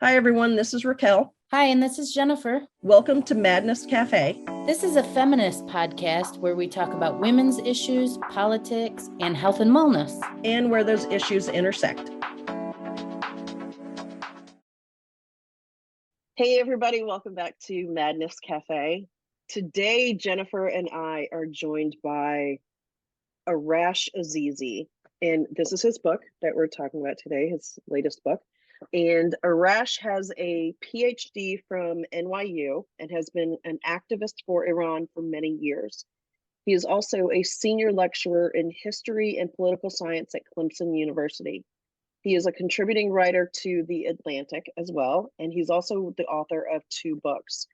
Hi, everyone. This is Raquel. Hi, and this is Jennifer. Welcome to Madness Cafe. This is a feminist podcast where we talk about women's issues, politics, and health and wellness. And where those issues intersect. Hey, everybody. Welcome back to Madness Cafe. Today, Jennifer and I are joined by Arash Azizi. And this is his book that we're talking about today, his latest book. And Arash has a PhD from NYU and has been an activist for Iran for many years. He is also a senior lecturer in history and political science at Clemson University. He is a contributing writer to The Atlantic as well, and he's also the author of two books,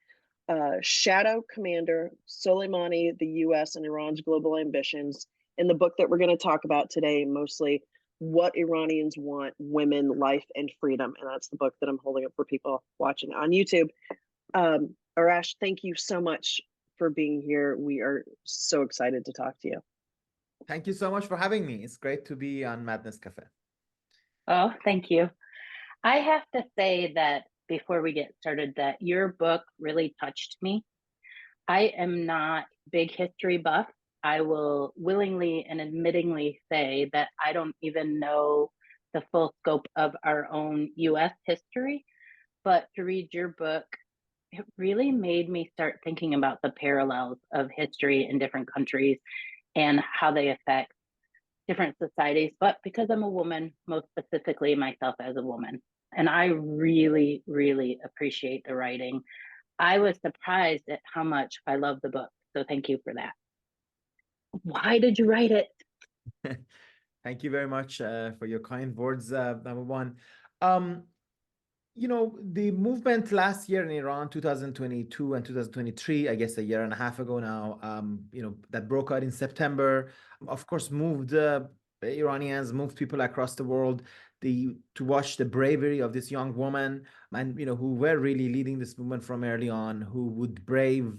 Shadow Commander, Soleimani, the US and Iran's Global Ambitions, and the book that we're going to talk about today, mostly What Iranians Want, Women, Life, and Freedom. And that's the book that I'm holding up for people watching on YouTube. Arash, thank you so much for being here. We are so excited to talk to you. Thank you so much for having me. It's great to be on Madness Cafe. Oh, thank you. I have to say that before we get started, that your book really touched me. I am not big history buff. I will willingly and admittingly say that I don't even know the full scope of our own US history, but to read your book, it really made me start thinking about the parallels of history in different countries and how they affect different societies. But because I'm a woman, most specifically myself as a woman, and I really, really appreciate the writing. I was surprised at how much I love the book. So thank you for that. Why did you write it? Thank you very much for your kind words, number one. The movement last year in Iran, 2022 and 2023, I guess a year and a half ago now, that broke out in September, of course, moved Iranians, moved people across the world to watch the bravery of this young woman and, who were really leading this movement from early on, who would brave,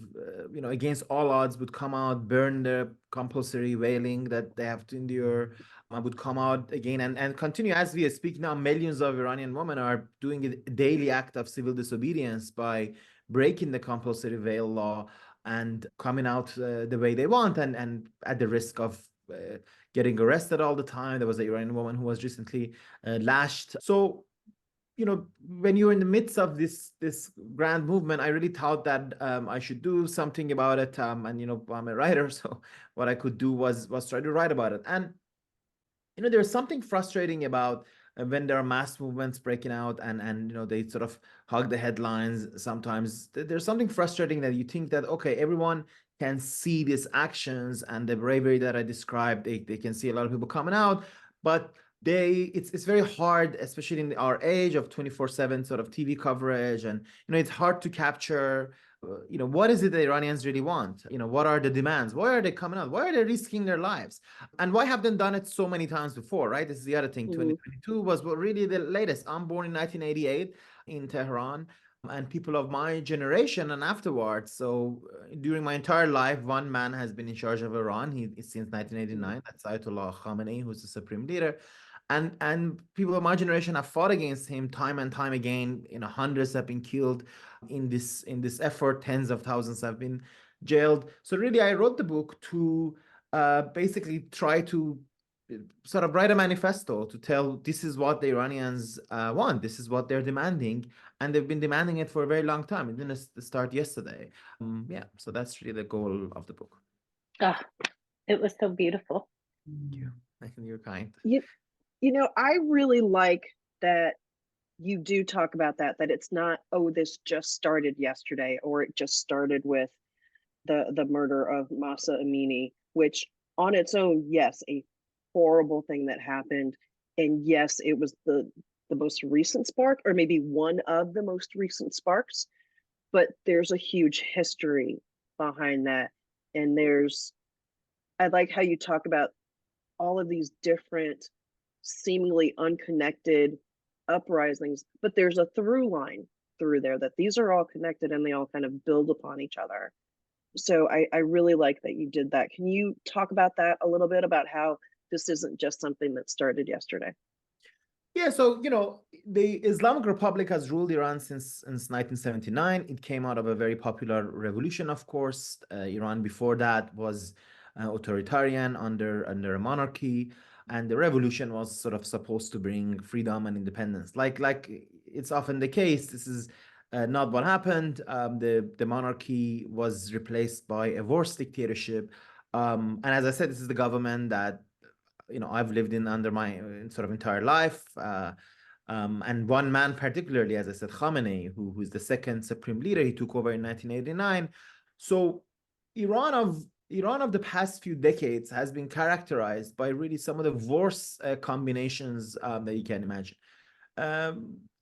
against all odds, would come out, burn the compulsory whaling that they have to endure. I would come out again and continue. As we speak now, millions of Iranian women are doing a daily act of civil disobedience by breaking the compulsory veil law and coming out the way they want and at the risk of getting arrested all the time. There was an Iranian woman who was recently lashed. So, when you're in the midst of this grand movement, I really thought that I should do something about it. And I'm a writer, so what I could do was try to write about it. And there's something frustrating about when there are mass movements breaking out and they sort of hug the headlines. Sometimes there's something frustrating that you think that, okay, everyone can see these actions and the bravery that I described. They can see a lot of people coming out, but it's very hard, especially in our age of 24/7 sort of TV coverage, and it's hard to capture what is it the Iranians really want? What are the demands? Why are they coming out? Why are they risking their lives? And why have they done it so many times before, right? This is the other thing. 2022 was really the latest. I'm born in 1988 in Tehran, and people of my generation and afterwards. So during my entire life, one man has been in charge of Iran. Since 1989. That's Ayatollah Khamenei, who's the supreme leader. And people of my generation have fought against him time and time again. Hundreds have been killed in this effort. Tens of thousands have been jailed. So really, I wrote the book to basically try to sort of write a manifesto to tell this is what the Iranians want. This is what they're demanding, and they've been demanding it for a very long time. It didn't start yesterday. So that's really the goal of the book. Oh, it was so beautiful. Thank you. You're kind. I really like that you do talk about that it's not, oh, this just started yesterday, or it just started with the murder of Mahsa Amini, which on its own, yes, a horrible thing that happened. And yes, it was the most recent spark, or maybe one of the most recent sparks, but there's a huge history behind that. And I like how you talk about all of these different seemingly unconnected uprisings, but there's a through line through there that these are all connected and they all kind of build upon each other. So I really like that you did that. Can you talk about that a little bit, about how this isn't just something that started yesterday? Yeah, so the Islamic Republic has ruled Iran since 1979. It came out of a very popular revolution, of course. Iran before that was authoritarian under a monarchy, and the revolution was sort of supposed to bring freedom and independence. Like it's often the case, this is not what happened. The monarchy was replaced by a worse dictatorship. And as I said, this is the government that I've lived in under my sort of entire life. And one man particularly, as I said, Khamenei, who's the second supreme leader, he took over in 1989. So Iran of Iran of the past few decades has been characterized by really some of the worst combinations that you can imagine.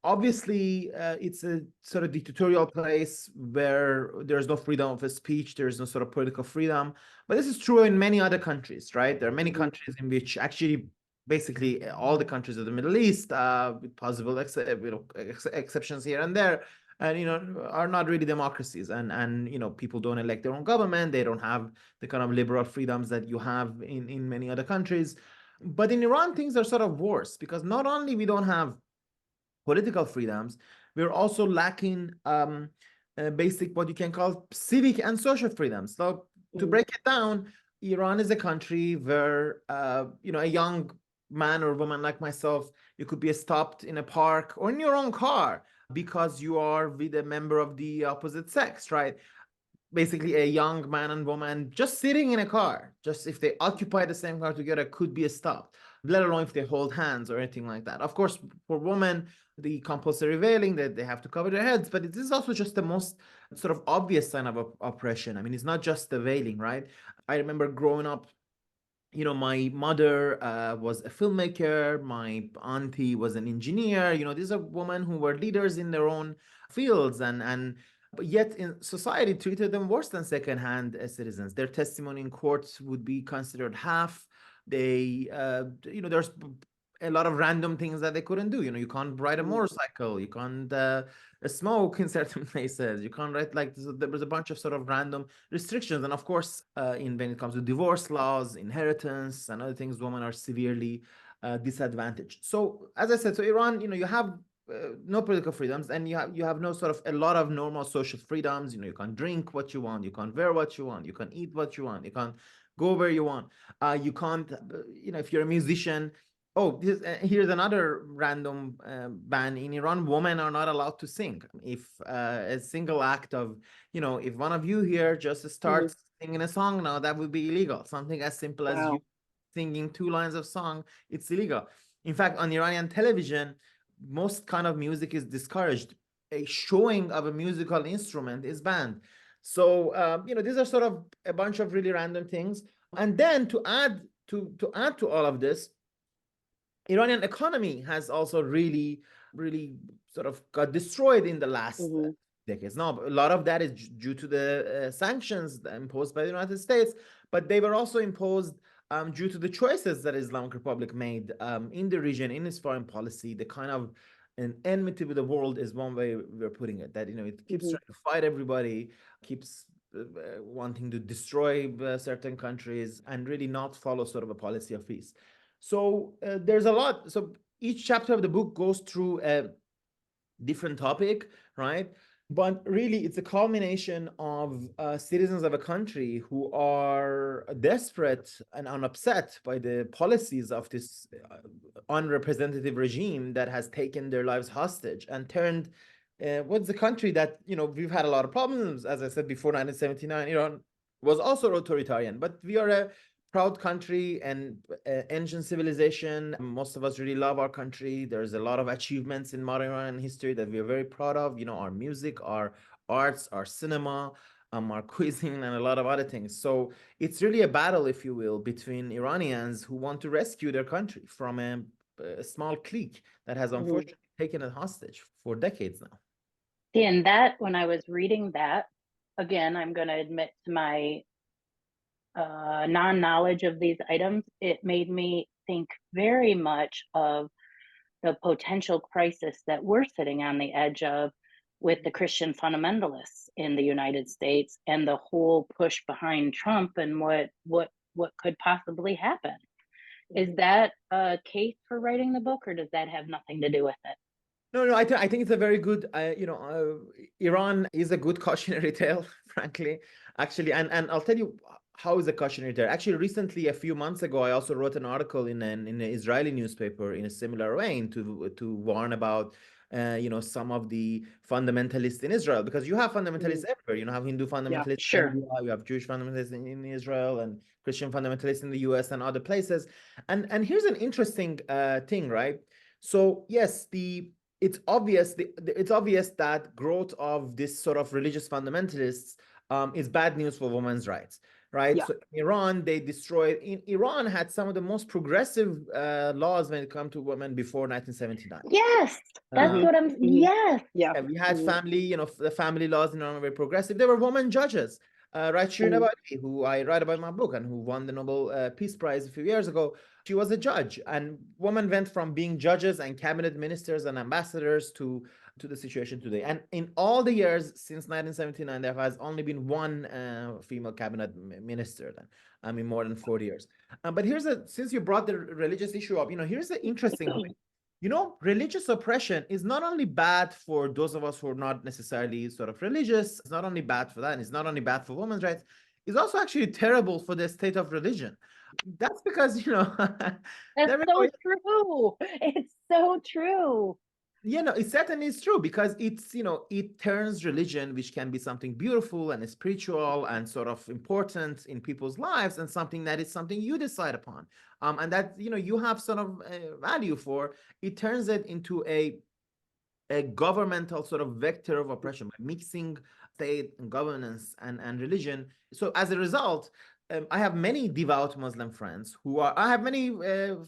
Obviously, it's a sort of dictatorial place where there's no freedom of speech, there's no sort of political freedom. But this is true in many other countries, right? There are many countries in which actually, basically, all the countries of the Middle East, with possible exceptions here and there, and are not really democracies. And people don't elect their own government. They don't have the kind of liberal freedoms that you have in many other countries. But in Iran, things are sort of worse because not only we don't have political freedoms, we're also lacking basic what you can call civic and social freedoms. So to break it down, Iran is a country where a young man or woman like myself, you could be stopped in a park or in your own car because you are with a member of the opposite sex, right? Basically a young man and woman just sitting in a car, just if they occupy the same car together, could be stopped, let alone if they hold hands or anything like that. Of course, for women, the compulsory veiling, that they have to cover their heads, but it is also just the most sort of obvious sign of oppression. I mean, it's not just the veiling, right? I remember growing up, my mother was a filmmaker, my auntie was an engineer. These are women who were leaders in their own fields, and but yet in society treated them worse than second-hand citizens. Their testimony in courts would be considered half. There's a lot of random things that they couldn't do. You can't ride a motorcycle, you can't smoke in certain places, you can't ride, like, there was a bunch of sort of random restrictions. And of course, when it comes to divorce laws, inheritance, and other things, women are severely disadvantaged. So as I said, so Iran, you have no political freedoms, and you have no sort of a lot of normal social freedoms. You can drink what you want, you can wear what you want, you can eat what you want, you can go where you want. You can't, if you're a musician. Oh, here's another random ban in Iran. Women are not allowed to sing. If a single act of, if one of you here just starts singing a song now, that would be illegal. Something as simple as you singing 2 lines of song, it's illegal. In fact, on Iranian television, most kind of music is discouraged. A showing of a musical instrument is banned. So, these are sort of a bunch of really random things. And then to add to all of this, Iranian economy has also really, really sort of got destroyed in the last decades. Now, a lot of that is due to the sanctions imposed by the United States, but they were also imposed due to the choices that Islamic Republic made in the region, in its foreign policy. The kind of an enmity with the world is one way we're putting it, that, it keeps trying to fight everybody, keeps wanting to destroy certain countries, and really not follow sort of a policy of peace. So there's a lot. So each chapter of the book goes through a different topic, right? But really, it's a culmination of citizens of a country who are desperate and upset by the policies of this unrepresentative regime that has taken their lives hostage and turned what's the country that, we've had a lot of problems. As I said before, 1979, Iran was also authoritarian, but we are a proud country and ancient civilization. Most of us really love our country. There's a lot of achievements in modern Iranian history that we are very proud of. Our music, our arts, our cinema, our cuisine, and a lot of other things. So it's really a battle, if you will, between Iranians who want to rescue their country from a small clique that has unfortunately taken it hostage for decades now. And that, when I was reading that, again, I'm going to admit to my non-knowledge of these items, it made me think very much of the potential crisis that we're sitting on the edge of with the Christian fundamentalists in the United States and the whole push behind Trump and what could possibly happen. Is that a case for writing the book, or does that have nothing to do with it? No, I think it's a very good, Iran is a good cautionary tale, frankly, actually. And I'll tell you how is a cautionary tale. Actually, recently, a few months ago, I also wrote an article in an Israeli newspaper in a similar vein to warn about, some of the fundamentalists in Israel, because you have fundamentalists everywhere. You have Hindu Yeah, fundamentalists in Sure. India, you have Jewish fundamentalists in Israel, and Christian fundamentalists in the US and other places. And here's an interesting thing, right? So yes, it's obvious it's obvious that growth of this sort of religious fundamentalists is bad news for women's rights, right? yeah, So in Iran, Iran had some of the most progressive laws when it comes to women before 1979. Yes, that's Uh, what I'm. Yes. yeah. and we had family, the family laws in Iran were very progressive. There were women judges, right? Shirin Ebadi, who I write about in my book and who won the Nobel Peace Prize a few years ago. She was a judge, and women went from being judges and cabinet ministers and ambassadors to the situation today. And in all the years since 1979, there has only been one female cabinet minister. Then, I mean, more than 40 years. But since you brought the religious issue up, here's the interesting point. Religious oppression is not only bad for those of us who are not necessarily sort of religious, it's not only bad for that, and it's not only bad for women's rights, it's also actually terrible for the state of religion. That's because, That's there so is true. It's so true. it certainly is true because it turns religion, which can be something beautiful and spiritual and sort of important in people's lives, and something that is something you decide upon, and that you have sort of value for. It turns it into a governmental sort of vector of oppression by mixing state and governance and religion. So as a result, I have many devout Muslim friends I have many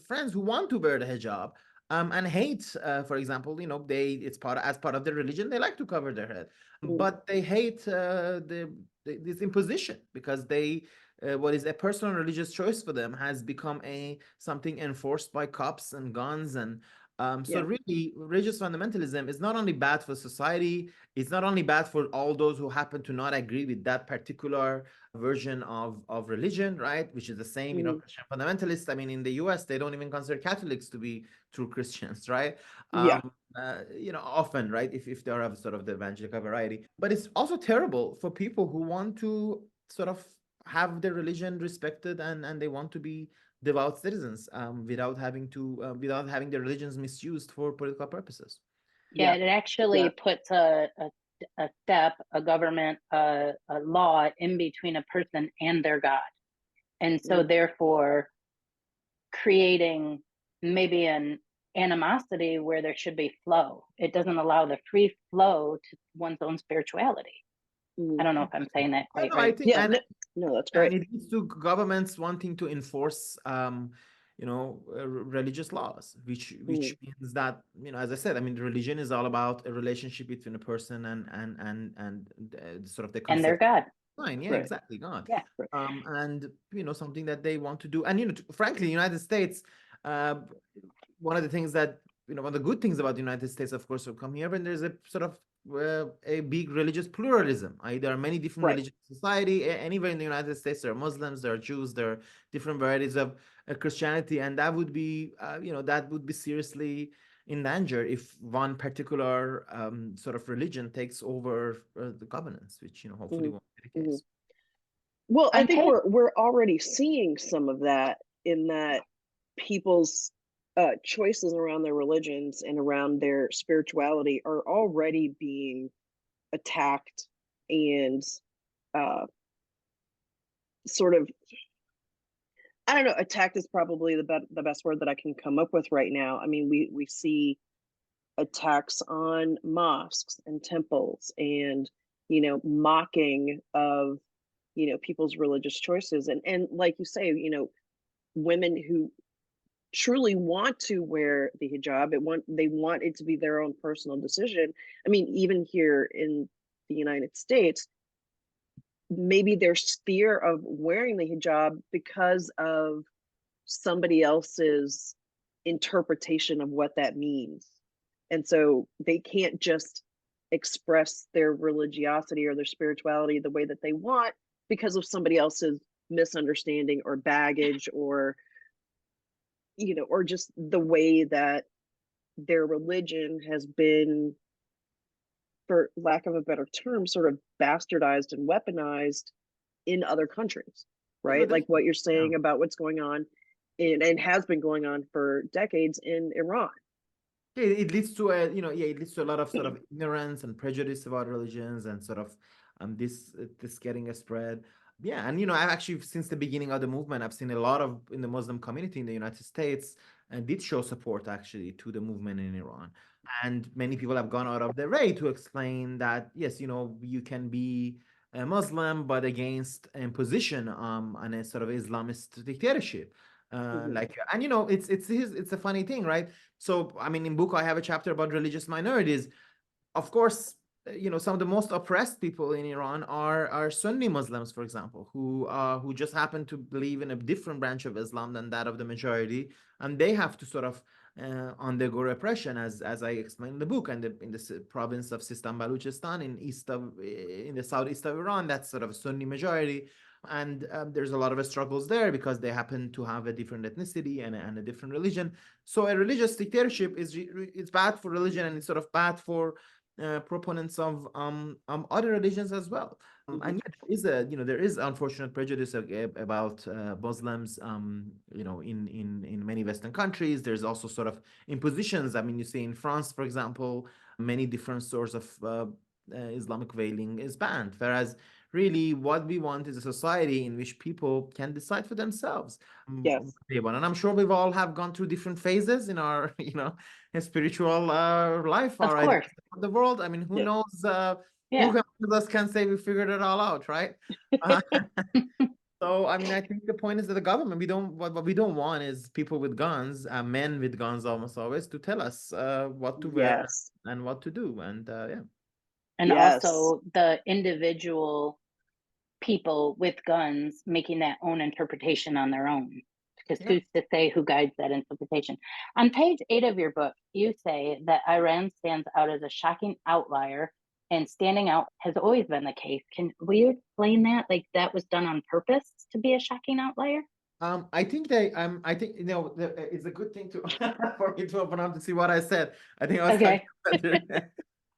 friends who want to wear the hijab, and hate, for example, it's as part of their religion, they like to cover their head, but they hate this imposition because what is a personal religious choice for them has become something enforced by cops and guns and so Yeah. really, religious fundamentalism is not only bad for society, it's not only bad for all those who happen to not agree with that particular version of religion, right? Which is the same, Christian fundamentalists. I mean, in the US, they don't even consider Catholics to be true Christians, right? Yeah. Often, right? If they're of sort of the evangelical variety. But it's also terrible for people who want to sort of have their religion respected and they want to be devout citizens without having their religions misused for political purposes. Yeah, Yeah. it actually puts a step, a government, a law in between a person and their God. And so therefore creating maybe an animosity where there should be flow. It doesn't allow the free flow to one's own spirituality. I don't know if I'm saying that quite I right. think, Yeah. No, that's great. and it leads to governments wanting to enforce religious laws, which means that, as I said, I mean, religion is all about a relationship between a person and sort of the And their concept God. fine. Yeah, Right. exactly, God. Yeah. And something that they want to do. And frankly, the United States, one of the things that one of the good things about the United States, of course, will come here when there's a sort of a big religious pluralism. There are many different Right. religions in society. Anywhere in the United States, there are Muslims, there are Jews, there are different varieties of Christianity, and that would be seriously in danger if one particular sort of religion takes over the governance, which hopefully won't be the case. Well, I think Okay. we're already seeing some of that in that people's choices around their religions and around their spirituality are already being attacked and uh, sort of, I don't know, attacked is probably the best word that I can come up with right now. I mean, we see attacks on mosques and temples and mocking of people's religious choices, and like you say, women who truly want to wear the hijab, they want it to be their own personal decision. I mean, even here in the United States, maybe there's fear of wearing the hijab because of somebody else's interpretation of what that means, and so they can't just express their religiosity or their spirituality the way that they want because of somebody else's misunderstanding or baggage or or just the way that their religion has been, for lack of a better term, sort of bastardized and weaponized in other countries, Yeah, no, right? Like what definitely. you're Yeah. saying about what's going on and has been going on for decades in Iran. Yeah, it leads to a, it leads to a lot of sort of ignorance and prejudice about religions and sort of this getting a spread. Yeah, and I've actually since the beginning of the movement, I've seen a lot of in the Muslim community in the United States and did show support actually to the movement in Iran. And many people have gone out of their way to explain that yes, you can be a Muslim but against imposition on a sort of Islamist dictatorship. Mhm. Like and it's a funny thing, right? So, I mean, in book, I have a chapter about religious minorities. Of course, some of the most oppressed people in Iran are Sunni Muslims, for example, who just happen to believe in a different branch of Islam than that of the majority, and they have to sort of undergo repression, as I explained in the book, and in the province of Sistan Baluchistan in the southeast of Iran, that's sort of a Sunni majority. And there's a lot of struggles there because they happen to have a different ethnicity and a different religion. So a religious dictatorship it's bad for religion, and it's sort of bad for proponents of other religions as well. Mhm. And yet there is unfortunate prejudice about Muslims, in many Western countries. There's also sort of impositions. I mean, you see in France, for example, many different sorts of Islamic veiling is banned, whereas really what we want is a society in which people can decide for themselves what Yes, they want. And I'm sure we've all have gone through different phases in our spiritual life, Of our course. identity of the world. I mean, who yeah, knows, who Yeah. of us can say we figured it all out, right? uh, so I mean, I think the point is that the government, we don't what we don't want is people with guns, men with guns almost always, to tell us what to wear yes, and what to do. And yeah. And yes, also the individual people with guns making that own interpretation on their own. Because Yeah. who's to say who guides that interpretation? On page 8 of your book, you say that Iran stands out as a shocking outlier, and standing out has always been the case. Will you explain that? Like that was done on purpose to be a shocking outlier? I think I think it's a good thing to for me to open up to see what I said. I think I was talking Okay. about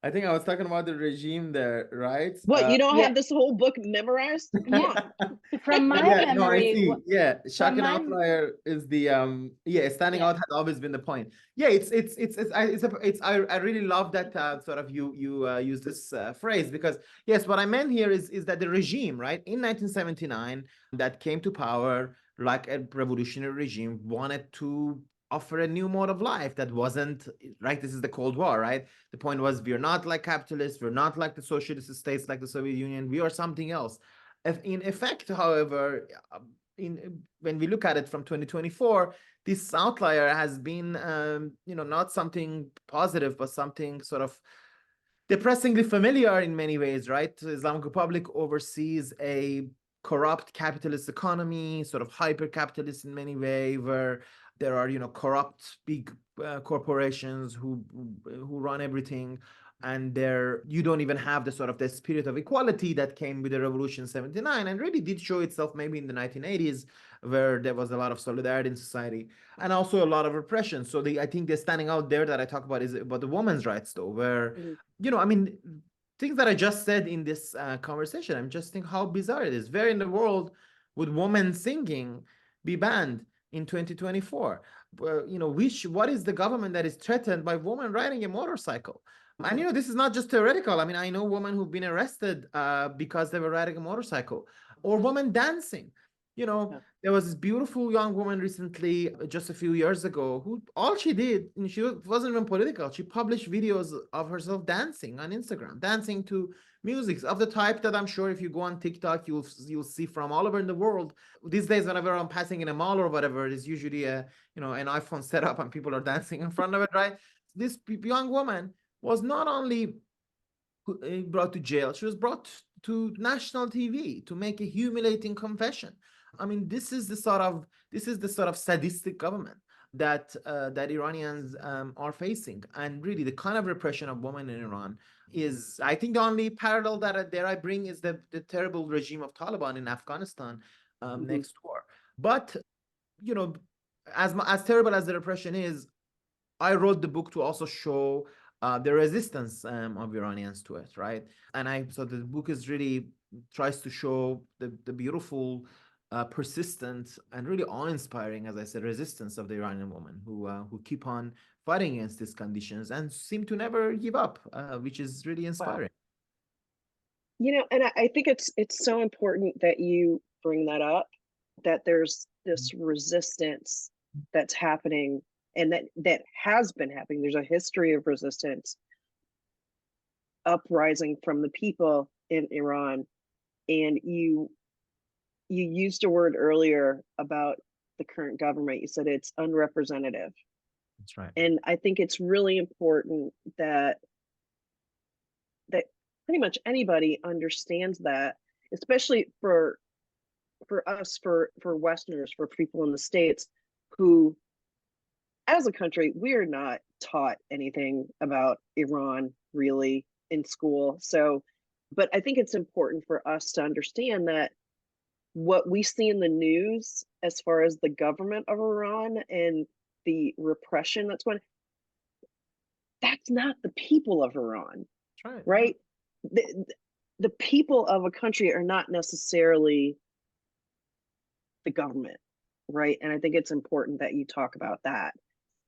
I think I was talking about the regime there, right? What, you don't Yeah. have this whole book memorized? Come Yeah. on. From my Yeah, no, I memory, see. Yeah, from shocking my, outlier is the standing yeah. out has always been the point. Yeah, I really love that sort of you use this phrase, because yes, what I meant here is that the regime, right, in 1979 that came to power like a revolutionary regime, wanted to offer a new mode of life that wasn't right. This is the Cold War, right? The point was, we're not like capitalists, we're not like the socialist states like the Soviet Union, we are something else. In effect, however, when we look at it from 2024, this outlier has been, not something positive, but something sort of depressingly familiar in many ways, right? The Islamic Republic oversees a corrupt capitalist economy, sort of hyper capitalist in many ways, where there are, corrupt big corporations who run everything, and there you don't even have the sort of the spirit of equality that came with the revolution 79 and really did show itself maybe in the 1980s, where there was a lot of solidarity in society and also a lot of repression. So I think the standing out there that I talk about is about the women's rights, though, where Mhm. I mean, things that I just said in this conversation, I'm just thinking how bizarre it is. Where in the world would women singing be banned in 2024? What is the government that is threatened by women riding a motorcycle? And this is not just theoretical. I mean, I know women who've been arrested because they were riding a motorcycle, or women dancing. Yeah. There was this beautiful young woman recently, just a few years ago, who all she did, and she wasn't even political. She published videos of herself dancing on Instagram, dancing to music of the type that I'm sure if you go on TikTok, you'll see from all over in the world. These days, whenever I'm passing in a mall or whatever, there's usually an iPhone set up and people are dancing in front of it, right? This young woman was not only brought to jail, she was brought to national TV to make a humiliating confession. I mean, this is the sort of sadistic government that Iranians are facing, and really the kind of repression of women in Iran is, I think, the only parallel that I bring is the terrible regime of Taliban in Afghanistan Mhm. next door. But you know as terrible as the repression is, I wrote the book to also show the resistance of Iranians to it, right? So the book is really tries to show the beautiful, persistent, and really awe-inspiring, as I said, resistance of the Iranian women who keep on fighting against these conditions and seem to never give up, which is really Wow. inspiring. And I think it's so important that you bring that up, that there's this resistance that's happening and that has been happening. There's a history of resistance uprising from the people in Iran. And you used a word earlier about the current government. You said it's unrepresentative. That's right. And I think it's really important that pretty much anybody understands that, especially for us, for Westerners, for people in the States who, as a country, we are not taught anything about Iran really in school. So, but I think it's important for us to understand that what we see in the news as far as the government of Iran and the repression that's not the people of Iran. That's right. Right? The people of a country are not necessarily the government, right? And I think it's important that you talk about that.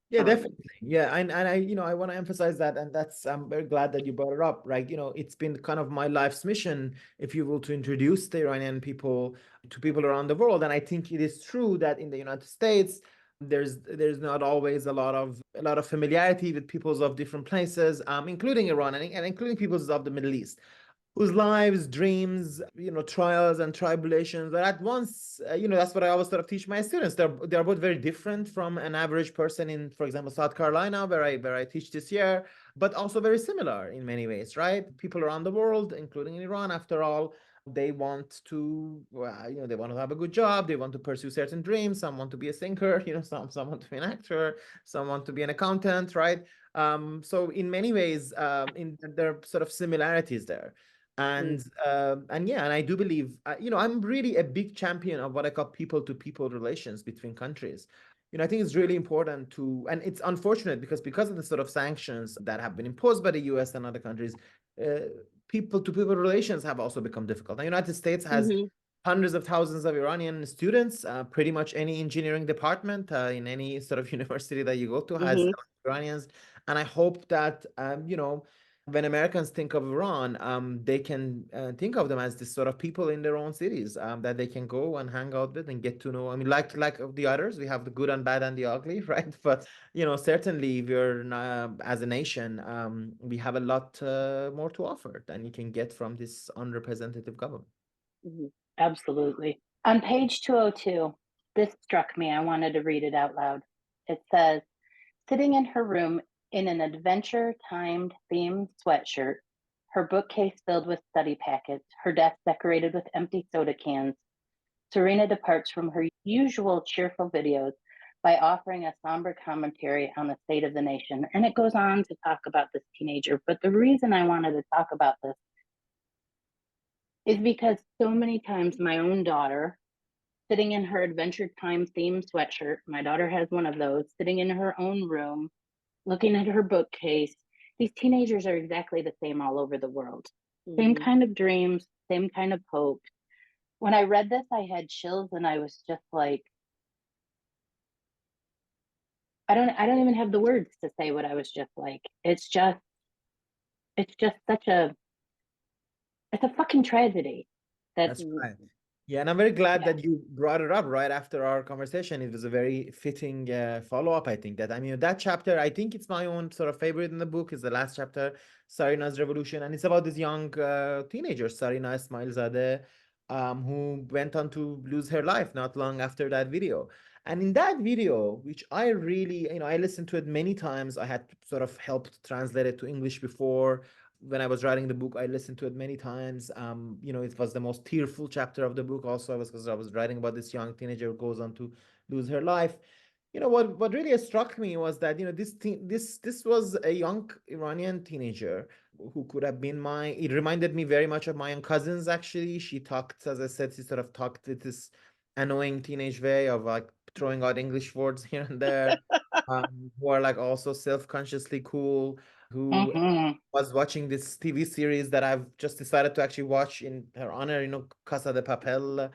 Yeah, definitely. Yeah, and I want to emphasize that, and I'm very glad that you brought it up, right? It's been kind of my life's mission, if you will, to introduce the Iranian people to people around the world. And I think it is true that in the United States, there's not always a lot of familiarity with peoples of different places, including Iran and including peoples of the Middle East, whose lives, dreams, trials and tribulations are at once, that's what I always sort of teach my students. They're both very different from an average person in, for example, South Carolina, where I teach this year, but also very similar in many ways, right? People around the world, including in Iran, after all, they want to, they want to have a good job. They want to pursue certain dreams. Some want to be a thinker, some want to be an actor, some want to be an accountant, right? So in many ways, there are sort of similarities there. And I do believe, I'm really a big champion of what I call people-to-people relations between countries. I think it's really important and it's unfortunate because of the sort of sanctions that have been imposed by the US and other countries, people-to-people relations have also become difficult. The United States has hundreds of thousands of Iranian students. Pretty much any engineering department in any sort of university that you go to has Iranians. And I hope that, when Americans think of Iran, they can think of them as this sort of people in their own cities that they can go and hang out with and get to know. I mean, like the others, we have the good and bad and the ugly, right? But certainly, as a nation, we have a lot more to offer than you can get from this unrepresentative government. Absolutely. On page 202, this struck me. I wanted to read it out loud. It says, sitting in her room in an adventure-timed themed sweatshirt, her bookcase filled with study packets, her desk decorated with empty soda cans, Serena departs from her usual cheerful videos by offering a somber commentary on the state of the nation. And it goes on to talk about this teenager. But the reason I wanted to talk about this is because so many times my own daughter, sitting in her Adventure Time themed sweatshirt, my daughter has one of those, sitting in her own room, looking at her bookcase. These teenagers are exactly the same all over the world. Same kind of dreams, same kind of hope. When I read this, I had chills and I was just like, I don't even have the words to say what I was just like. It's just it's a fucking tragedy. That's right. Yeah, and I'm very glad that you brought it up right after our conversation. It was a very fitting follow-up, I think. That chapter, I think it's my own sort of favorite in the book, is the last chapter, Sarina's Revolution. And it's about this young teenager, Sarina Ismailzadeh, who went on to lose her life not long after that video. And in that video, which I really, I listened to it many times. I had sort of helped translate it to English before. When I was writing the book, I listened to it many times. It was the most tearful chapter of the book. Also, because I was writing about this young teenager who goes on to lose her life. What really struck me was that this was a young Iranian teenager who could have been it reminded me very much of my own cousins. Actually, she talked, as I said, she sort of talked with this annoying teenage way of like throwing out English words here and there, who are like also self-consciously cool, who Hmm. was watching this TV series that I've just decided to actually watch in her honor, Casa de Papel,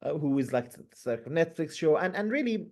who is like it's like a Netflix show, and really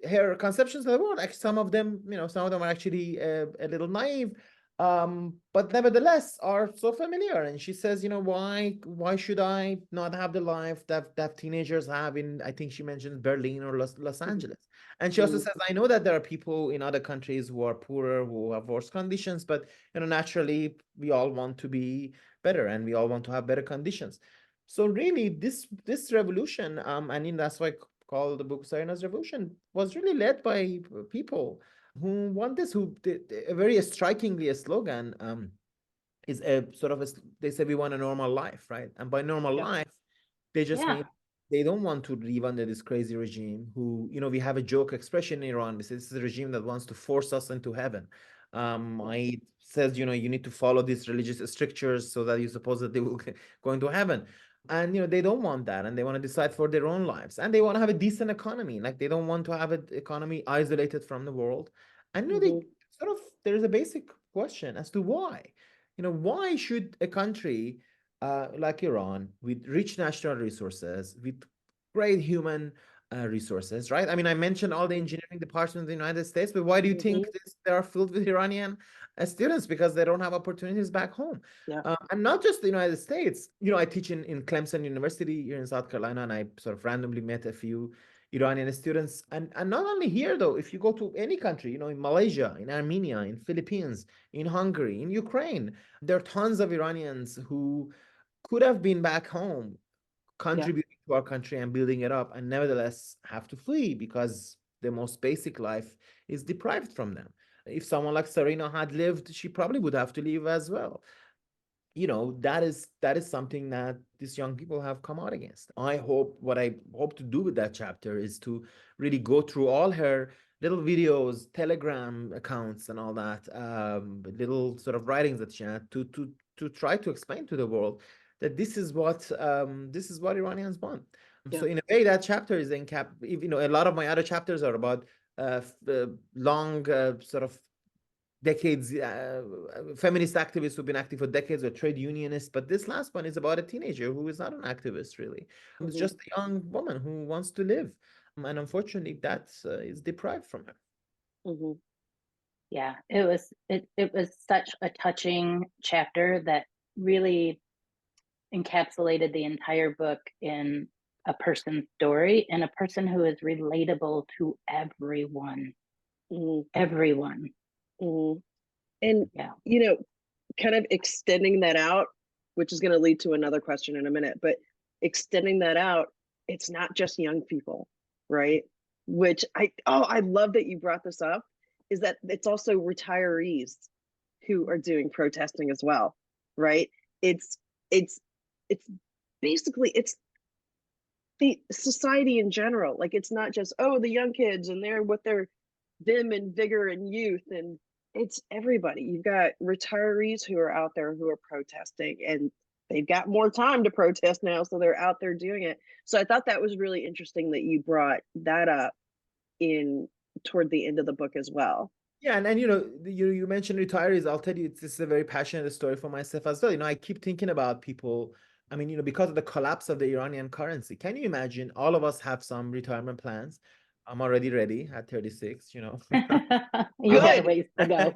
her conceptions of the world. Like some of them are actually a little naive, but nevertheless are so familiar. And she says, why should I not have the life that teenagers have in? I think she mentioned Berlin or Los Angeles. And she also Mhm. says, I know that there are people in other countries who are poorer, who have worse conditions, but naturally we all want to be better and we all want to have better conditions. So really, this revolution, that's why I call the book Zionist Revolution, was really led by people who want this, who a very strikingly a slogan is a sort of they say we want a normal life, right? And by normal Yeah. life, they just Yeah. mean they don't want to live under this crazy regime who, we have a joke expression in Iran. We say this is a regime that wants to force us into heaven. It says, you need to follow these religious strictures so that you supposedly will go into heaven. And they don't want that, and they want to decide for their own lives, and they want to have a decent economy. Like they don't want to have an economy isolated from the world. And they Mhm. sort of there's a basic question as to why. Why should a country like Iran, with rich natural resources, with great human resources, right? I mean, I mentioned all the engineering departments in the United States, but why do you think Mhm. they are filled with Iranian students? Because they don't have opportunities back home. Yeah. And not just the United States. I teach in Clemson University here in South Carolina, and I sort of randomly met a few Iranian students. And not only here, though, if you go to any country, in Malaysia, in Armenia, in Philippines, in Hungary, in Ukraine, there are tons of Iranians who could have been back home Yeah. contributing to our country and building it up, and nevertheless have to flee because the most basic life is deprived from them. If someone like Serena had lived, she probably would have to leave as well. That is something that these young people have come out against. What I hope to do with that chapter is to really go through all her little videos, Telegram accounts, and all that, little sort of writings that she had to try to explain to the world that this is what Iranians want. Yeah. So in a way, that chapter is in cap. A lot of my other chapters are about long sort of decades, feminist activists who've been active for decades, or trade unionists. But this last one is about a teenager who is not an activist, really. It's Mhm. just a young woman who wants to live. And unfortunately, that is deprived from her. Mhm. Yeah. It was such a touching chapter that really encapsulated the entire book in a person's story and a person who is relatable to everyone. Mhm. Everyone. Mhm. And Yeah. kind of extending that out, which is going to lead to another question in a minute, but extending that out, it's not just young people, right? Which I love that you brought this up, is that it's also retirees who are doing protesting as well, right? It's it's it's basically it's the society in general. Like it's not just the young kids and they're with their vim and vigor and youth, and it's everybody. You've got retirees who are out there who are protesting, and they've got more time to protest now, so they're out there doing it. So I thought that was really interesting that you brought that up in toward the end of the book as well. Yeah, and you mentioned retirees. I'll tell you, this is a very passionate story for myself as well. I keep thinking about people. I mean, because of the collapse of the Iranian currency, can you imagine? All of us have some retirement plans. I'm already ready at 36. You got a Good. ways to go.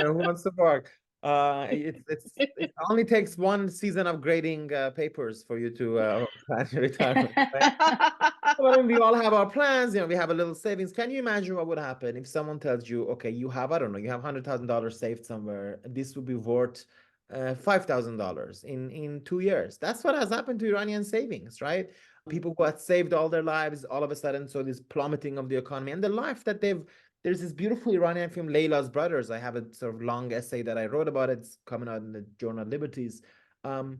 Who wants to work? It only takes one season of grading papers for you to plan your retirement, right? Well, then we all have our plans, we have a little savings. Can you imagine what would happen if someone tells you, okay, you have, I don't know, you have $100,000 saved somewhere. This would be worth $5,000 in 2 years. That's what has happened to Iranian savings, right? People who had saved all their lives, all of a sudden, so this plummeting of the economy and the life that there's this beautiful Iranian film, Layla's Brothers. I have a sort of long essay that I wrote about it. It's coming out in the Journal Liberties. Um,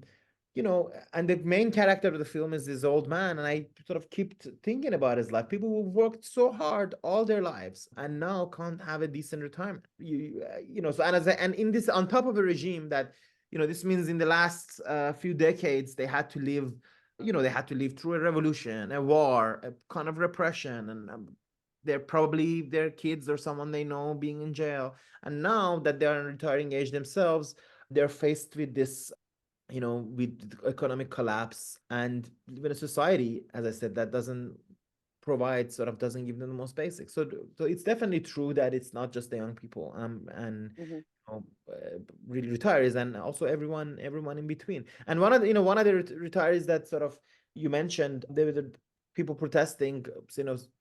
and the main character of the film is this old man, and I sort of keep thinking about his life. People who worked so hard all their lives and now can't have a decent retirement. So and in this, on top of a regime that, this means in the last few decades they had to live they had to live through a revolution, a war, a kind of repression, and they're probably their kids or someone they know being in jail. And now that they're in retiring age themselves, they're faced with this, with economic collapse and even a society, as I said, that doesn't give them the most basic. So it's definitely true that it's not just the young people, and Mhm. really retirees, and also everyone in between. And one of the retirees that sort of you mentioned, there were the people protesting,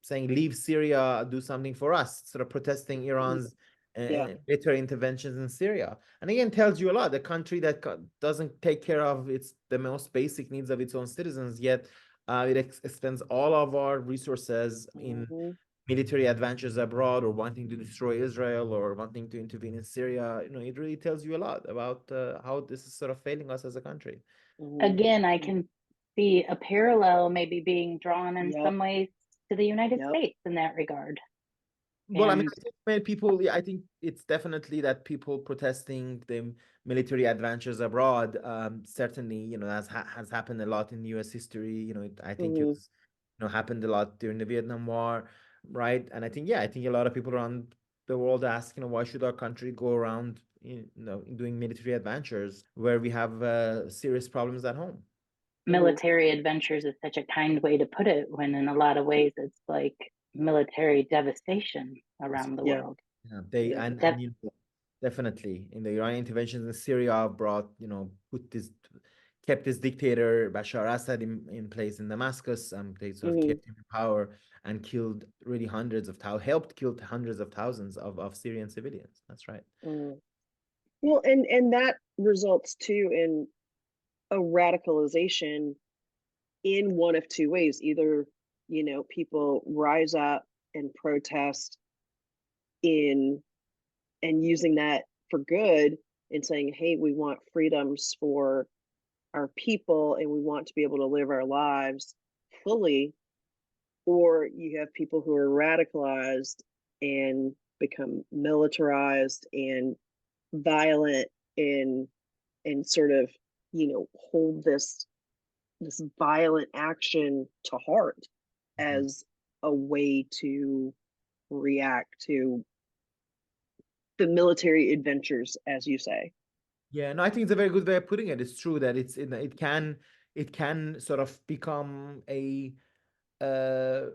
saying leave Syria, do something for us, sort of protesting Mhm. Iran's Yeah. military interventions in Syria. And again, tells you a lot. The country that doesn't take care of the most basic needs of its own citizens, yet it expends all of our resources in Mhm. military adventures abroad, or wanting to destroy Israel, or wanting to intervene in Syria. It really tells you a lot about how this is sort of failing us as a country. Mhm. Again, I Mhm. can see a parallel maybe being drawn in Yep. some ways to the United Yep. States in that regard. Well, I mean, And I think many people, yeah, I think it's definitely that people protesting the military adventures abroad, certainly, has happened a lot in US history. I think it Mhm. was, happened a lot during the Vietnam War, right? And I think a lot of people around the world ask, why should our country go around, doing military adventures where we have serious problems at home? Mhm. military adventures is such a kind way to put it, when in a lot of ways it's like military devastation around the Yeah. world. Yeah, they Yeah. and definitely in the Iranian interventions in Syria kept this dictator Bashar Assad in place in Damascus. They sort of Mhm. kept him in power and killed really helped kill hundreds of thousands of Syrian civilians. That's right. Mhm. Well, and that results too in a radicalization in one of two ways. Either, people rise up and protest in and using that for good and saying, hey, we want freedoms for our people and we want to be able to live our lives fully. Or you have people who are radicalized and become militarized and violent and sort of, hold this violent action to heart Mhm. as a way to react to the military adventures, as you say. Yeah, no, I think it's a very good way of putting it. It's true that it can sort of become uh,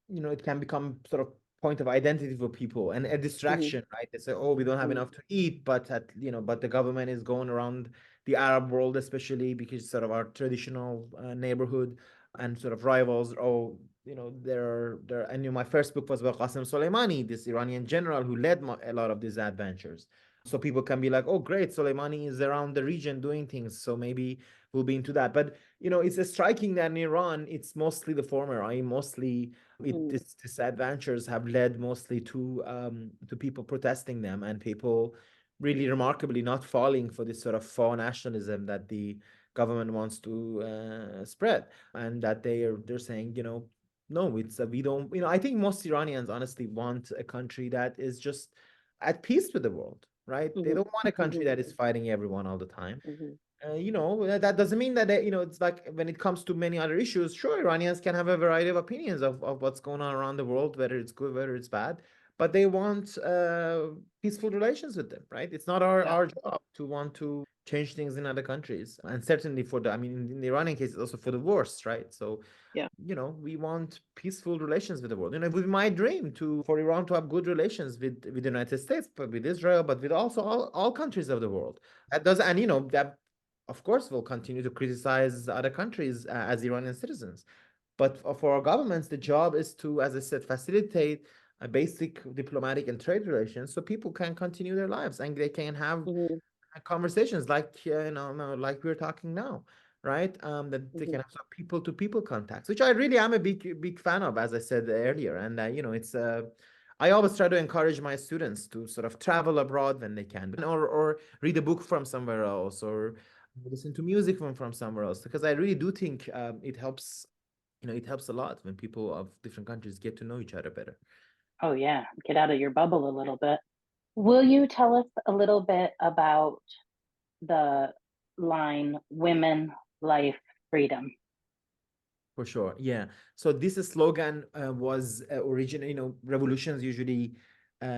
it can become sort of point of identity for people and a Hmm. distraction, right? They say, oh, we don't have Hmm. enough to eat, but the government is going around the Arab world, especially because sort of our traditional neighborhood and sort of rivals. Oh, and my first book was about Qasem Soleimani, this Iranian general who led a lot of these adventures. So people can be like, oh, great, Soleimani is around the region doing things, so maybe we'll be into that. But it's a striking that in Iran, it's mostly the former. I mostly Hmm. this adventures have led mostly to people protesting them, and people really remarkably not falling for this sort of faux nationalism that the government wants to spread, and that they're saying, no, it's we don't. I think most Iranians honestly want a country that is just at peace with the world, right? They Hmm. don't want a country Hmm. that is fighting everyone all the time. Hmm. That doesn't mean that it's like when it comes to many other issues, sure, Iranians can have a variety of opinions of what's going on around the world, whether it's good, whether it's bad, but they want peaceful relations with them, right? It's not Yeah. our job to want to change things in other countries, and certainly I mean, in the Iranian case, it's also for the worst, right? So Yeah. we want peaceful relations with the world. It would be my dream for Iran to have good relations with the United States, but with Israel, but with also all countries of the world. That does, and that of course will continue to criticize other countries as Iranian citizens. But for our governments, the job is to, as I said, facilitate a basic diplomatic and trade relations so people can continue their lives and they can have Hmm. conversations like no, like we're talking now, right? That they Hmm. can have some people to people contacts, which I really am a big fan of, as I said earlier. And it's I always try to encourage my students to sort of travel abroad when they can, or read a book from somewhere else, or listen to music from somewhere else, because I really do think it helps. It helps a lot when people of different countries get to know each other better. oh yeah, get out of your bubble a little bit. Will you tell us a little bit about the line women, life, freedom? For sure. Yeah. So this slogan was originally, revolutions usually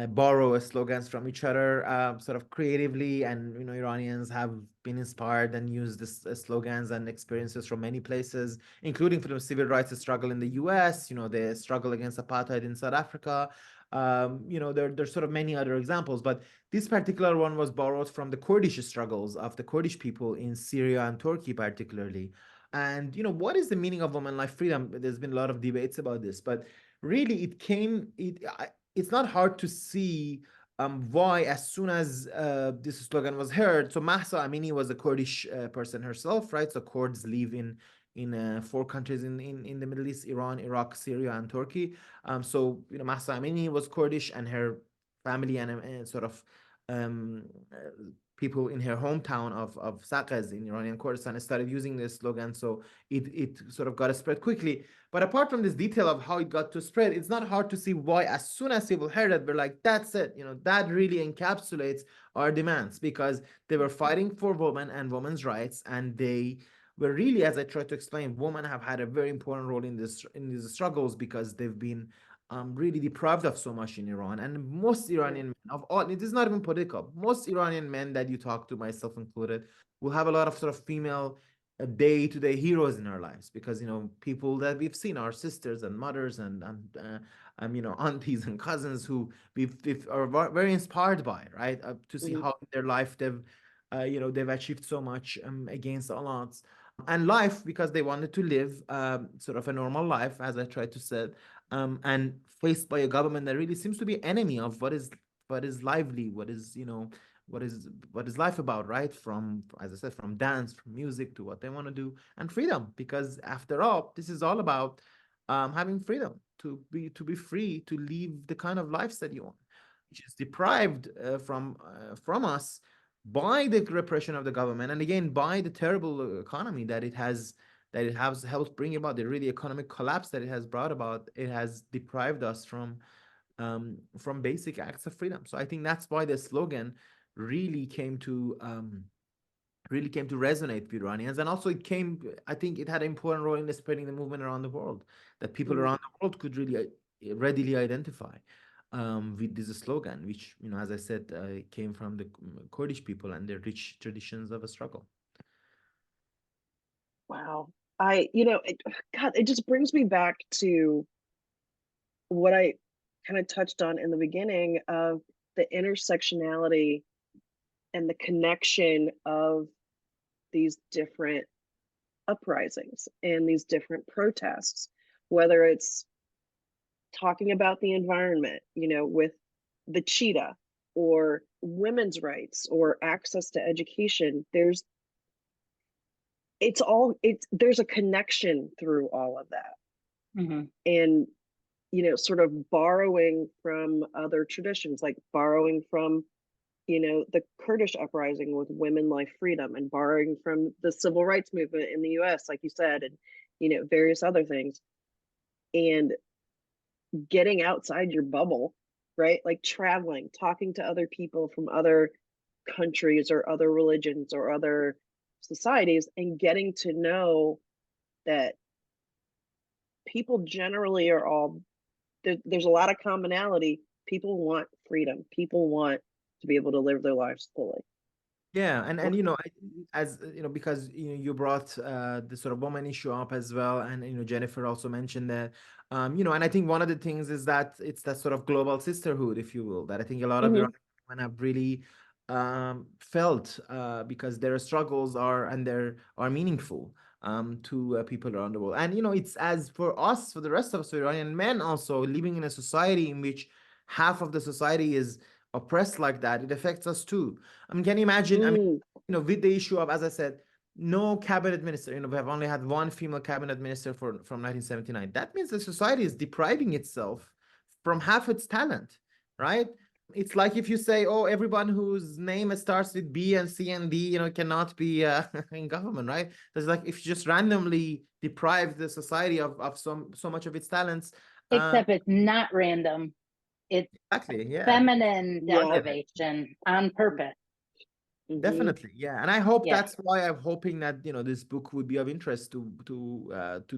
borrow slogans from each other sort of creatively. And, Iranians have been inspired and used this slogans and experiences from many places, including from the civil rights struggle in the US, the struggle against apartheid in South Africa. There's sort of many other examples, but this particular one was borrowed from the Kurdish struggles of the Kurdish people in Syria and Turkey, particularly. And what is the meaning of woman life freedom? There's been a lot of debates about this, but really it's not hard to see why, as soon as this slogan was heard. So Mahsa Amini was a Kurdish person herself, right? So Kurds live in 4 countries in the Middle East: Iran, Iraq, Syria, and Turkey. So Mahsa Amini was Kurdish, and her family and sort of um, people in her hometown of Saqqez in Iranian Kurdistan started using this slogan. So it sort of got to spread quickly. But apart from this detail of how it got to spread, it's not hard to see why, as soon as people heard it, we're like, that's it. That really encapsulates our demands, because they were fighting for women and women's rights. And they were really, as I tried to explain, women have had a very important role in these struggles, because they've been really deprived of so much in Iran. And most Iranian men, of all, it is not even political, most Iranian men that you talk to, myself included, will have a lot of sort of female day-to-day heroes in our lives, because people that we've seen, our sisters and mothers and aunties and cousins, who we've are very inspired by, right? To see how in their life they've achieved so much against all odds and life, because they wanted to live sort of a normal life, as I tried to say, and faced by a government that really seems to be enemy of what is lively, what is life about, right? From, as I said, from dance, from music, to what they want to do, and freedom, because after all, this is all about having freedom to be free to live the kind of lives that you want, which is deprived from us by the repression of the government, and again by the terrible economy that it has helped bring about, the really economic collapse that it has brought about. It has deprived us from basic acts of freedom. So I think that's why the slogan really came to resonate with Iranians. And also I think it had an important role in spreading the movement around the world, that people around the world could really readily identify with this slogan, which, as I said, came from the Kurdish people and their rich traditions of a struggle. Wow. God, it just brings me back to what I kind of touched on in the beginning of the intersectionality and the connection of these different uprisings and these different protests, whether it's talking about the environment, with the cheetah, or women's rights, or access to education. There's a connection through all of that. And sort of borrowing from other traditions, like borrowing from the Kurdish uprising with women life freedom, and borrowing from the civil rights movement in the US, like you said, and various other things, and getting outside your bubble, right? Like traveling, talking to other people from other countries or other religions or other societies, and getting to know that people generally are all there's a lot of commonality. People want freedom. People want to be able to live their lives fully. Yeah, and as because you brought the sort of woman issue up as well, and Jennifer also mentioned that, and I think one of the things is that it's that sort of global sisterhood, if you will, that I think a lot of Iranian women have really felt, because their struggles are meaningful to people around the world. And it's, as for us, for the rest of us Iranian men, also living in a society in which half of the society is oppressed like that, it affects us too. I mean, can you imagine? I mean, with the issue of, as I said, no cabinet minister, we have only had one female cabinet minister from 1979. That means the society is depriving itself from half its talent, right? It's like if you say, oh, everyone whose name starts with B and C and D, cannot be in government, right? It's like if you just randomly deprive the society of so much of its talents. Except it's not random. It's Exactly, yeah. feminine deprivation on purpose. Mhm. Definitely, yeah, and I hope Yeah. that's why I'm hoping that this book would be of interest to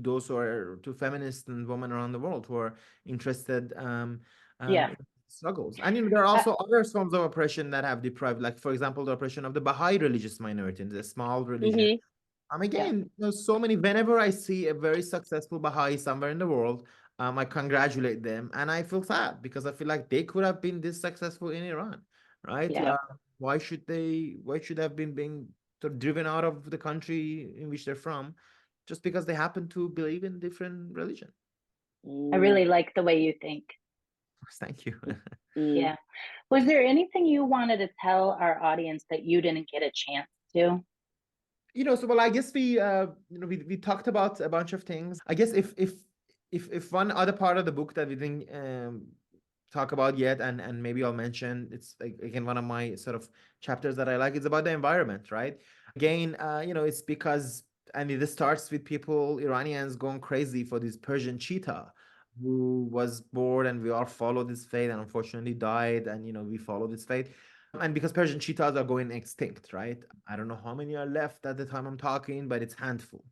those who are to feminists and women around the world who are interested Yeah. in struggles. And there are Uh, also other forms of oppression that have deprived, like for example, the oppression of the Baha'i religious minority, the small religion. Mhm. yeah. Again, there's so many. Whenever I see a very successful Baha'i somewhere in the world, I congratulate them, and I feel sad because I feel like they could have been this successful in Iran, right? Yeah. Why should they? Why should have been being sort of driven out of the country in which they're from, just because they happen to believe in different religion? I Mm. really like the way you think. Thank you. Mm. Yeah. Was there anything you wanted to tell our audience that you didn't get a chance to? So well, I guess we talked about a bunch of things. I guess if one other part of the book that we didn't talk about yet, and maybe I'll mention, it's like, again, one of my sort of chapters that I like, is about the environment, right? Again, it's because, and this starts with people, Iranians, going crazy for this Persian cheetah who was born, and we all followed this fate and unfortunately died, and we follow this fate. And because Persian cheetahs are going extinct, right? I don't know how many are left at the time I'm talking, but it's handful.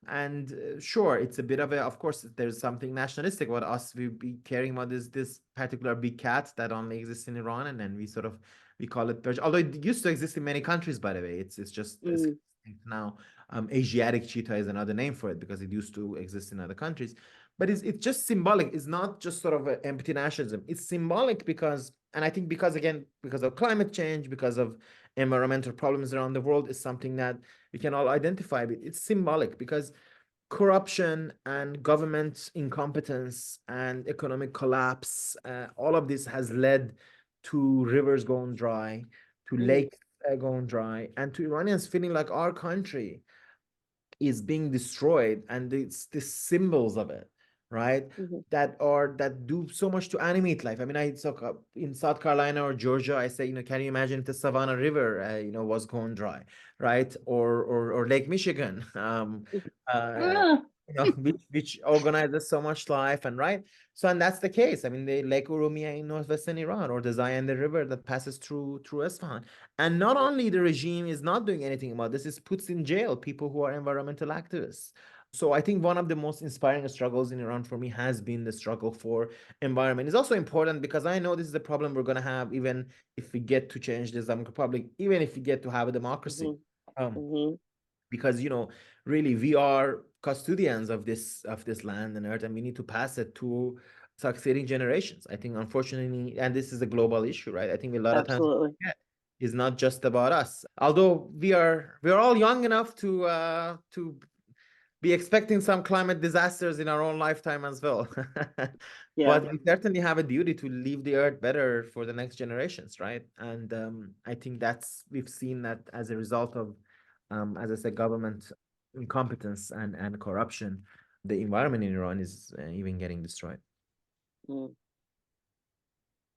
And sure, it's a bit of a, of course, there's something nationalistic about us. We be caring about this particular big cat that only exists in Iran, and then we call it Persian. Although it used to exist in many countries, by the way. It's just Mm. extinct now. Asiatic cheetah is another name for it because it used to exist in other countries. But it's just symbolic. It's not just sort of an empty nationalism. It's symbolic because, and I think because, again, because of climate change, because of environmental problems around the world, is something that we can all identify with. It's symbolic because corruption and government incompetence and economic collapse, all of this has led to rivers going dry, to lakes going dry, and to Iranians feeling like our country is being destroyed, and it's the symbols of it, right? Mhm. That do so much to animate life. I mean, I saw in South Carolina or Georgia, I say, can you imagine if the Savannah River, was going dry, right? Or Lake Michigan, uh, Mm. which organizes so much life, and right. So, and that's the case. I mean, the Lake Urumia in northwestern Iran, or the Zayanda River that passes through Isfahan. And not only the regime is not doing anything about this, it puts in jail people who are environmental activists. So I think one of the most inspiring struggles in Iran for me has been the struggle for environment. It's also important because I know this is a problem we're going to have even if we get to change the Islamic Republic, even if we get to have a democracy. Mhm. Mhm. Because really we are custodians of this land and earth, and we need to pass it to succeeding generations. I think, unfortunately, and this is a global issue, right? I think a lot of times Absolutely. is not just about us. Although we're all young enough to be expecting some climate disasters in our own lifetime as well. Yeah. But we certainly have a duty to leave the earth better for the next generations, right? And I think we've seen that as a result of, as I said, government incompetence and corruption, the environment in Iran is even getting destroyed. Mm.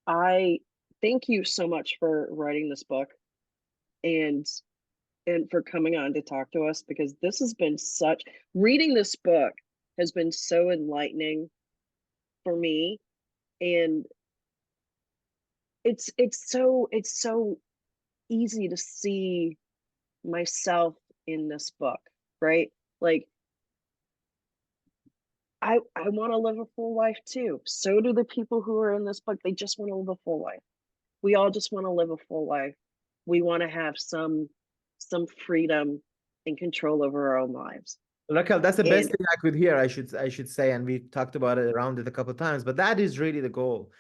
I thank you so much for writing this book, and for coming on to talk to us, because this has been reading this book has been so enlightening for me. And it's so easy to see myself in this book, right? Like, I want to live a full life too. So do the people who are in this book. They just want to live a full life. We all just want to live a full life. We want to have some freedom and control over our own lives. Raquel, that's the best And thing I could hear, I should say, and we talked about it around it a couple of times, but that is really the goal.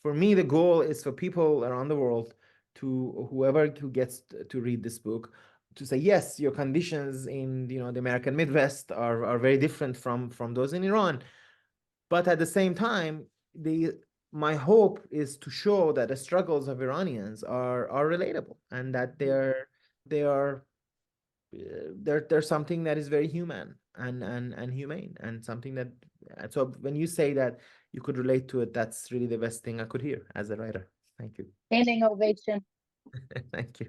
For me, the goal is for people around the world, to whoever who gets to read this book, to say, yes, your conditions in the American Midwest are very different from those in Iran. But at the same time, my hope is to show that the struggles of Iranians are relatable, and that they are there's something that is very human and humane, and something that, so when you say that you could relate to it, that's really the best thing I could hear as a writer. Thank you. Standing ovation. Thank you.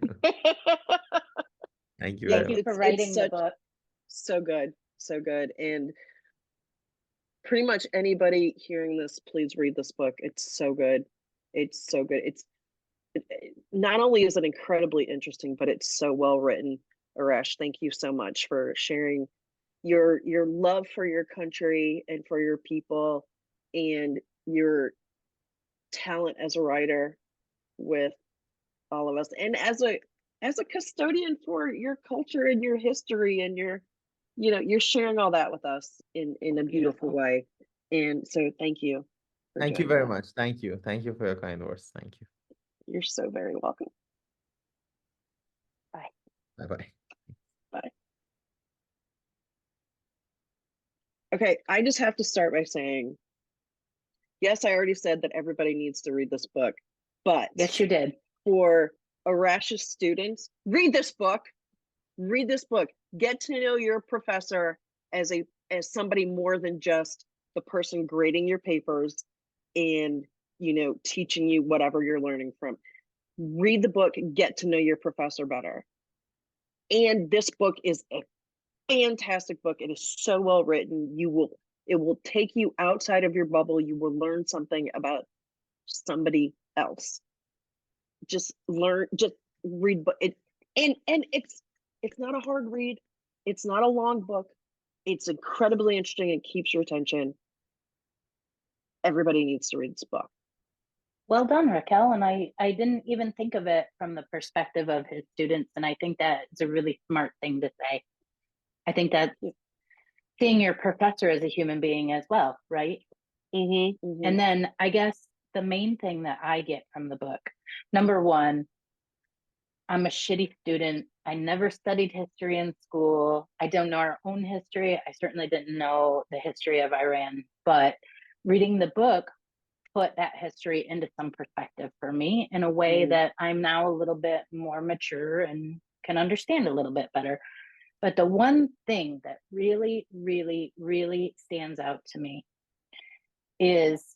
Thank you yeah, very Thank much. you for it's writing the such book. so good, so good. And pretty much anybody hearing this, please read this book. It's so good. It's so good. not only is it incredibly interesting, but it's so well written. Arash, thank you so much for sharing your love for your country and for your people and your talent as a writer with all of us, and as a custodian for your culture and your history and your, you're sharing all that with us in a beautiful way. And so thank you for Thank you doing very that. much. Thank you. Thank you for your kind words. Thank you. You're so very welcome. Bye. Bye-bye. Bye. Okay, I just have to start by saying, yes, I already said that everybody needs to read this book, but Yes, you did. for Arash's students, read this book. Read this book. Get to know your professor as somebody more than just the person grading your papers and, teaching you whatever you're learning from. Read the book, get to know your professor better. And this book is a fantastic book. It is so well written. It will take you outside of your bubble. You will learn something about somebody else. Just read it. And it's not a hard read. It's not a long book. It's incredibly interesting and keeps your attention. Everybody needs to read this book. Well done, Raquel. And I didn't even think of it from the perspective of his students. And I think that is a really smart thing to say. I think that seeing your professor as a human being as well, right? Mm-hmm, mm-hmm. And then I guess the main thing that I get from the book, number one, I'm a shitty student. I never studied history in school. I don't know our own history. I certainly didn't know the history of Iran, but reading the book put that history into some perspective for me in a way that I'm now a little bit more mature and can understand a little bit better. But the one thing that really, really, really stands out to me is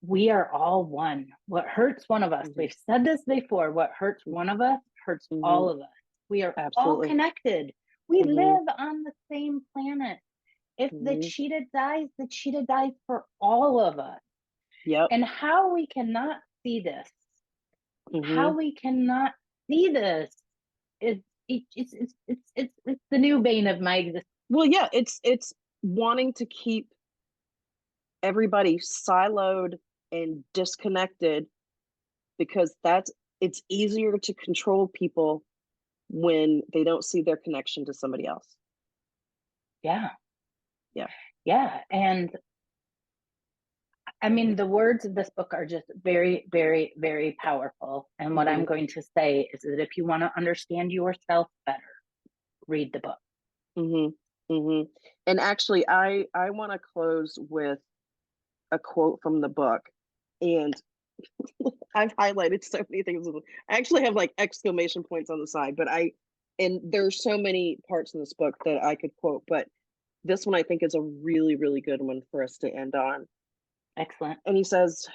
we are all one. What hurts one of us, we've said this before, what hurts one of us hurts all of us. We are all connected. We live on the same planet. If the cheetah dies, the cheetah dies for all of us. Yep. And how we cannot see this, how we cannot see this is it's the new bane of my existence. Well, yeah, it's wanting to keep everybody siloed and disconnected because it's easier to control people when they don't see their connection to somebody else. Yeah. Yeah. Yeah. And I mean, the words of this book are just very, very, very powerful. And what I'm going to say is that if you want to understand yourself better, read the book. And actually, I want to close with a quote from the book. And I've highlighted so many things. I actually have like exclamation points on the side, and there's so many parts in this book that I could quote, but this one I think is a really, really good one for us to end on. Excellent. And he says,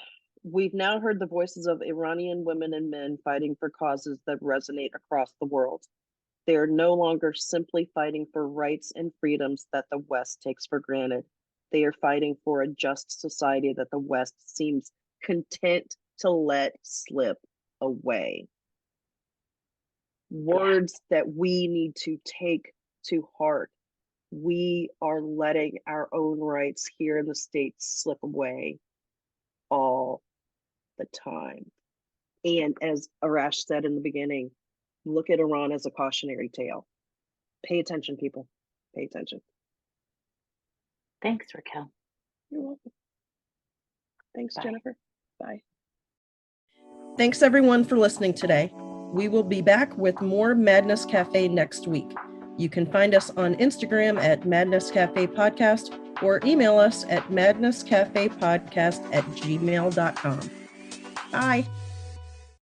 "We've now heard the voices of Iranian women and men fighting for causes that resonate across the world. They are no longer simply fighting for rights and freedoms that the West takes for granted. They are fighting for a just society that the West seems content to let slip away." Words that we need to take to heart. We are letting our own rights here in the States slip away all the time. And as Arash said in the beginning, look at Iran as a cautionary tale. Pay attention, people. Pay attention. Thanks, Raquel. You're welcome. Thanks, Bye. Jennifer. Bye. Thanks, everyone, for listening today. We will be back with more Madness Cafe next week. You can find us on Instagram at Madness Cafe Podcast or email us at madnesscafepodcast@gmail.com. Bye.